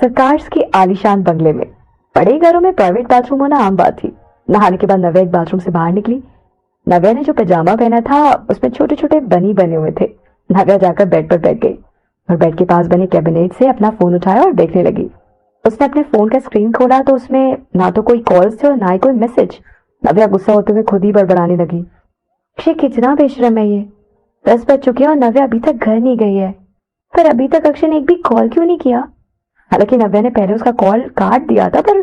सरकार के आलीशान बंगले में बड़े घरों में प्राइवेट बाथरूम होना आम बात थी। नहाने के बाद नव्या एक बाथरूम से बाहर निकली। नव्या ने जो पैजामा पहना था उसमें छोटे छोटे बनी बने हुए थे। नव्या जाकर बेड पर बैठ गई और बेड के पास बने कैबिनेट से अपना फोन उठाया और देखने लगी। उसने अपने फोन का स्क्रीन खोला तो उसमें ना तो कोई कॉल्स थे और ना ही कोई मैसेज। नव्या गुस्सा होते हुए खुद ही बड़बड़ाने लगी, अक्षय कितना बेशरम है ये। 10 बज चुके हैं और नव्या अभी तक घर नहीं गई है, पर अभी तक अक्षय ने एक भी कॉल क्यों नहीं किया। हालांकि नव्या ने पहले उसका कॉल काट दिया था पर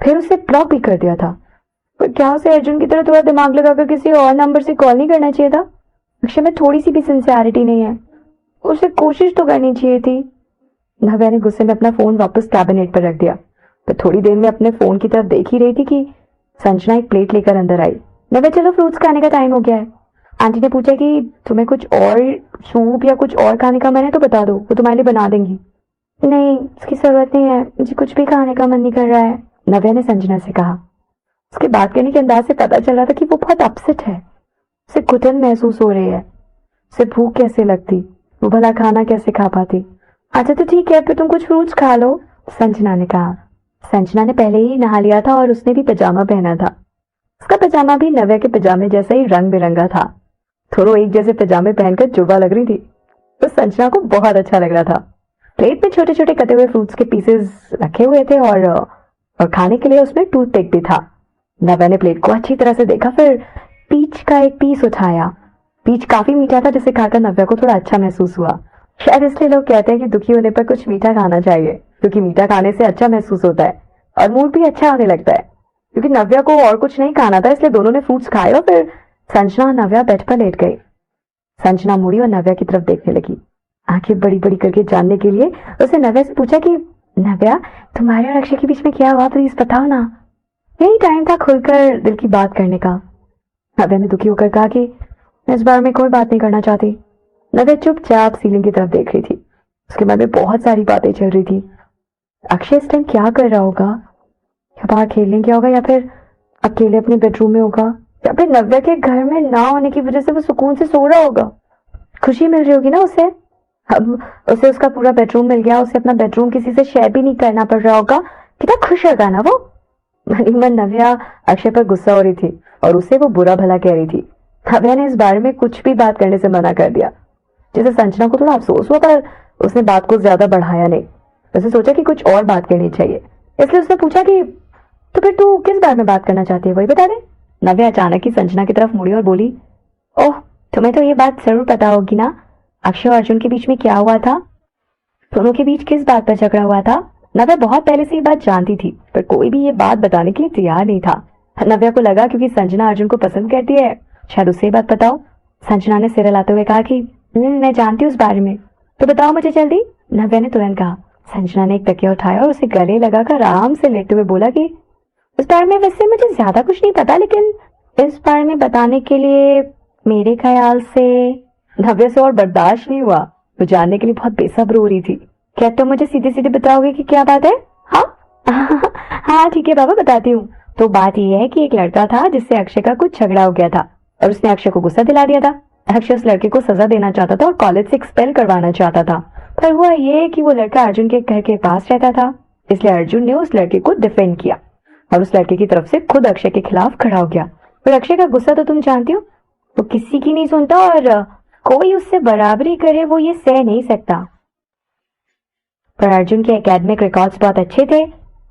फिर उसे ब्लॉक भी कर दिया था। पर क्या उसे अर्जुन की तरह थोड़ा दिमाग लगाकर किसी और नंबर से कॉल नहीं करना चाहिए था। अक्षय में थोड़ी सी भी सिंसियरिटी नहीं है, उसे कोशिश तो करनी चाहिए थी। नव्या ने गुस्से में अपना फोन वापस कैबिनेट पर रख दिया। तो थोड़ी देर में अपने फोन की तरफ देख ही रही थी कि संजना एक प्लेट लेकर अंदर आई। नव्या, चलो फ्रूट्स खाने का टाइम हो गया है। आंटी ने पूछा कि तुम्हें कुछ और सूप या कुछ और खाने का मन है तो बता दो, वो तुम्हारे लिए बना देंगी। नहीं, इसकी जरूरत नहीं है, मुझे कुछ भी खाने का मन नहीं कर रहा है, नव्या ने संजना से कहा। उसके बात करने के अंदाज से पता चल रहा था कि वो बहुत अपसेट है। उसे घुटन महसूस हो रही है। उसे भूख कैसे लगती, वो भला खाना कैसे खा पाती। अच्छा तो ठीक है, फिर तुम कुछ फ्रूट्स खा लो, संजना ने कहा। संजना ने पहले ही नहा लिया था और उसने भी पजामा पहना था। उसका पजामा भी नव्या के पजामे जैसा ही रंग बिरंगा था। दोनों एक जैसे पजामे पहनकर जुड़वा लग रही थी। तो संजना को बहुत अच्छा लग रहा था। प्लेट में छोटे छोटे कटे हुए फ्रूट्स के पीसेस रखे हुए थे और खाने के लिए उसमें टूथपिक भी था। नव्या ने प्लेट को अच्छी तरह से देखा, फिर पीच का एक पीस उठाया। पीच काफी मीठा था जिसे खाकर नव्या को थोड़ा अच्छा महसूस हुआ। शायद इसलिए लोग कहते हैं कि दुखी होने पर कुछ मीठा खाना चाहिए, क्योंकि मीठा खाने से अच्छा महसूस होता है और मूड भी अच्छा होने लगता है। क्योंकि नव्या को और कुछ नहीं खाना था, इसलिए दोनों ने फ्रूट्स खाए और फिर संजना और नव्या बेड पर लेट गई। संजना मुड़ी और नव्या की तरफ देखने लगी, आंखें बड़ी बड़ी करके जानने के लिए। उसने नव्या से पूछा कि नव्या, तुम्हारे और अक्षय के बीच में क्या हुआ, प्लीज बताओ ना। यही टाइम था खुलकर दिल की बात करने का। नव्या ने दुखी होकर कहा कि इस बार मैं कोई बात नहीं करना चाहती। नव्या चुपचाप सीलिंग की तरफ देख रही थी। उसके मन में बहुत सारी बातें चल रही थी। अक्षय इस टाइम क्या कर रहा होगा, या बाहर खेलने गया होगा, या फिर अकेले अपने बेडरूम में होगा, या फिर नव्या के घर में ना होने की वजह से वो सुकून से सो रहा होगा। खुशी मिल रही होगी ना उसे। अब उसे उसका पूरा बेडरूम मिल गया, उसे अपना बेडरूम किसी से शेयर भी नहीं करना पड़ रहा होगा। कितना खुश होगा ना वो। मन ही मन नव्या अक्षय पर गुस्सा हो रही थी और उसे वो बुरा भला कह रही थी। नव्या ने इस बारे में कुछ भी बात करने से मना कर दिया, जिसे संजना को थोड़ा अफसोस हुआ, पर उसने बात को ज्यादा बढ़ाया नहीं। उसने सोचा कि कुछ और बात करनी चाहिए, इसलिए उसने पूछा कि तो फिर तू किस बारे में बात करना चाहती है, वही बता दे। नव्या अचानक ही संजना की तरफ मुड़ी और बोली, ओह, तुम्हें तो ये बात जरूर पता होगी ना, अक्षय और अर्जुन के बीच में क्या हुआ था। दोनों के बीच किस बात पर झगड़ा हुआ था। नव्या बहुत पहले से ये बात जानती थी, पर कोई भी ये बात बताने के लिए तैयार नहीं था। नव्या को लगा क्योंकि संजना अर्जुन को पसंद करती है, शायद उससे बात बताओ। संजना ने सिर हिलाते हुए कहा कि मैं जानती हूँ उस बारे में, तो बताओ मुझे जल्दी, नव्या ने तुरंत कहा। संजना ने एक तकिया उठाया और उसे गले लगाकर आराम से लेटे हुए बोला कि उस बारे में वैसे मुझे ज्यादा कुछ नहीं पता, लेकिन इस बारे में बताने के लिए मेरे ख्याल से। नव्या से और बर्दाश्त नहीं हुआ, वो जानने के लिए बहुत बेसब्र हो रही थी। क्या तुम मुझे सीधे सीधे बताओगे कि क्या बात है। हाँ हाँ ठीक है बाबा, बताती हूँ। तो बात यह है कि एक लड़का था जिससे अक्षय का कुछ झगड़ा हो गया था और उसने अक्षय को गुस्सा दिला दिया था। अक्षय उस लड़के को सजा देना चाहता था और कॉलेज से एक्सपेल करवाना चाहता था, पर हुआ ये कि वो लड़का अर्जुन के घर के पास रहता था, इसलिए अर्जुन ने उस लड़के को डिफेंड किया और उस लड़के की तरफ से खुद अक्षय के खिलाफ खड़ा हो गया। पर अक्षय का गुस्सा तो तुम जानती हो, वो किसी की नहीं सुनता और कोई उससे बराबरी करे वो ये सह नहीं सकता। पर अर्जुन के एकेडमिक रिकॉर्ड्स बहुत अच्छे थे।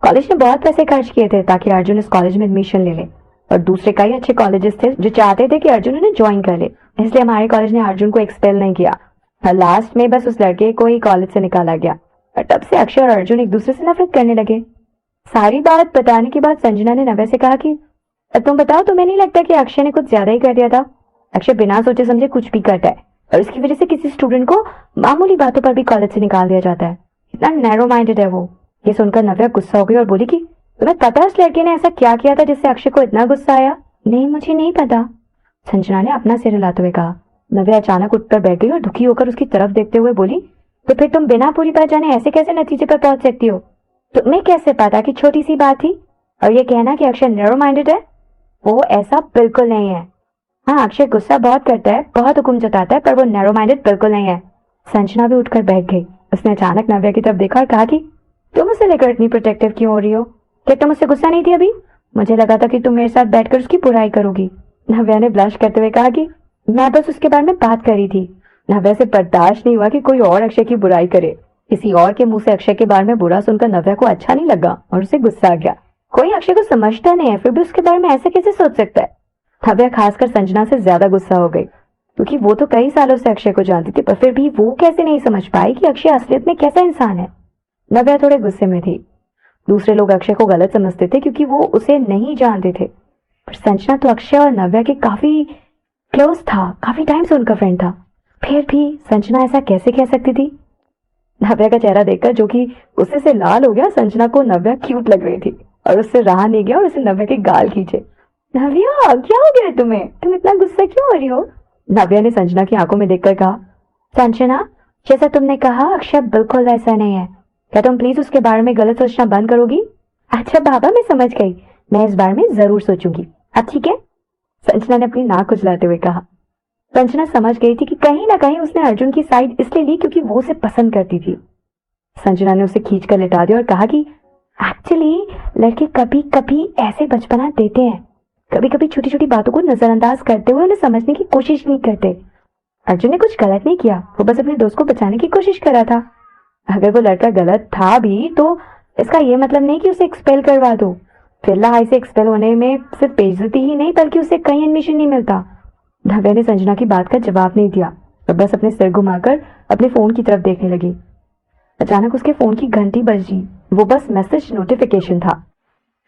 कॉलेज ने बहुत पैसे खर्च किए थे ताकि अर्जुन इस कॉलेज में एडमिशन ले ले, और दूसरे कई अच्छे कॉलेजेस थे जो चाहते थे कि अर्जुन उन्हें ज्वाइन कर ले, इसलिए हमारे कॉलेज ने अर्जुन को एक्सपेल नहीं किया। लास्ट में बस उस लड़के को ही कॉलेज से निकाला गया, और तब से अक्षय और अर्जुन एक दूसरे से नफरत करने लगे। सारी बात बताने के बाद संजना ने नव्या से कहा कि तुम बताओ, तुम्हें नहीं लगता कि अक्षय ने कुछ ज्यादा ही कर दिया था। अक्षय बिना सोचे समझे कुछ भी करता है और इसकी वजह से किसी स्टूडेंट को मामूली बातों पर भी कॉलेज से निकाल दिया जाता है। इतना नैरो माइंडेड है वो। ये सुनकर नव्या गुस्सा हो गई और बोली कि तुम्हें पता है उस लड़के ने ऐसा क्या किया था जिससे अक्षय को इतना गुस्सा आया। नहीं, मुझे नहीं पता, संजना ने अपना सिर हिलाते हुए कहा। नव्या अचानक उठकर बैठ गई और दुखी होकर उसकी तरफ देखते हुए बोली, तो फिर तुम बिना पूरी बात जाने ऐसे कैसे नतीजे पर पहुंच सकती हो। तुम्हें कैसे पता कि छोटी सी बात थी। और ये कहना कि अक्षय नैरो माइंडेड है, वो ऐसा बिल्कुल नहीं है। हाँ, अक्षय गुस्सा बहुत करता है, बहुत हुक्म जताता है, पर वो नैरो माइंडेड बिल्कुल नहीं है। संजना भी उठकर बैठ गई। उसने अचानक नव्या की तरफ देखा और कहा कि तुम उसे लेकर इतनी प्रोटेक्टिव क्यों हो रही हो? क्या तुम उससे गुस्सा नहीं थी अभी? मुझे लगा था कि तुम मेरे साथ बैठकर उसकी बुराई करोगी। नव्या ने ब्लश करते हुए कहा कि मैं बस उसके बारे में बात करी थी। नव्या से बर्दाश्त नहीं हुआ कि कोई और अक्षय की बुराई करे। किसी और के मुंह से अक्षय के बारे में बुरा सुनकर नव्या को अच्छा नहीं लगा और उसे गुस्सा आ गया। कोई अक्षय को समझता नहीं है फिर भी उसके बारे में ऐसे कैसे सोच सकता है? नव्या खासकर संजना से ज्यादा गुस्सा हो गई क्योंकि वो तो कई सालों से अक्षय को जानती थी, पर फिर भी वो कैसे नहीं समझ पाई कि अक्षय असलियत में कैसा इंसान है। नव्या थोड़े गुस्से में थी। दूसरे लोग अक्षय को गलत समझते थे क्योंकि वो उसे नहीं जानते थे, पर संजना तो अक्षय और नव्या के काफी क्लोज था, काफी टाइम से उनका फ्रेंड था। फिर भी संजना ऐसा कैसे कह सकती थी? नव्या का चेहरा देखकर, जो कि गुस्से से लाल हो गया, संजना को नव्या क्यूट लग रही थी और उससे रहा नहीं गया और उसे नव्या के गाल खींचे। नव्या, क्या हो गया तुम्हें? तुम इतना गुस्सा क्यों हो रही हो? नव्या ने संजना की आंखों में देखकर कहा, संजना, जैसा तुमने कहा अक्षय बिल्कुल वैसा नहीं है। क्या तुम प्लीज उसके बारे में गलत सोचना बंद करोगी? अच्छा बाबा, मैं समझ गई, मैं इस बारे में जरूर सोचूंगी। अब ठीक है, संजना ने अपनी नाक खुजलाते हुए कहा। संजना समझ गई थी कि कहीं ना कहीं उसने अर्जुन की साइड इसलिए ली क्योंकि वो उसे पसंद करती थी। संजना ने उसे खींच कर लिटा दिया और कहा कि एक्चुअली लड़के कभी कभी ऐसे बचपना देते हैं, कभी कभी छोटी छोटी बातों को नजरअंदाज करते हुए उन्हें समझने की कोशिश नहीं करते। अर्जुन ने कुछ गलत नहीं किया, वो बस अपने दोस्त को बचाने की कोशिश कर रहा था। अगर वो लड़का गलत था भी तो इसका ये मतलब नहीं कि उसे एक्सपेल करवा दो। फिर हाई से एक्सपेल होने में सिर्फ बेइज्जती ही नहीं बल्कि उसे कहीं एडमिशन नहीं मिलता। नव्या ने संजना की बात का जवाब नहीं दिया और बस अपने सिर घुमाकर अपने फोन की तरफ देखने लगी। अचानक उसके फोन की घंटी बजी। वो बस मैसेज नोटिफिकेशन था।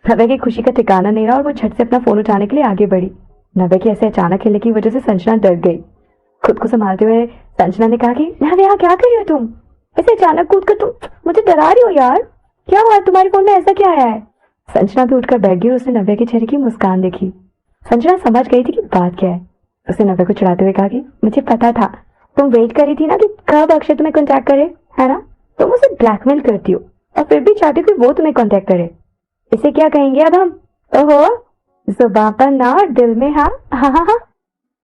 नव्या की खुशी का ठिकाना नहीं रहा और वो झट से अपना फोन उठाने के लिए आगे बढ़ी। नव्या के ऐसे अचानक हिलने की वजह से संजना डर गई। खुद को संभालते हुए संजना ने कहा कि नव्या, क्या कर रही हो तुम? ऐसे अचानक कूद कर तुम मुझे डरा रही हो यार। क्या हुआ, तुम्हारे फोन में ऐसा क्या आया है? संजना भी उठकर बैठ गई और उसने नव्या के चेहरे की मुस्कान देखी। संजना समझ गई थी कि बात क्या है। उसने नव्या को चिढ़ाते हुए कहा कि मुझे पता था, तुम वेट कर रही थी ना कि कब अक्षय तुम्हें कांटेक्ट करे, है ना? तुम उसे ब्लैकमेल करती हो और फिर भी चाहती हो कि वो तुम्हें कांटेक्ट करे। इसे क्या कहेंगे अब हम? ओहो, जुबान पर ना और दिल में हाँ। हाँ हाँ हाँ,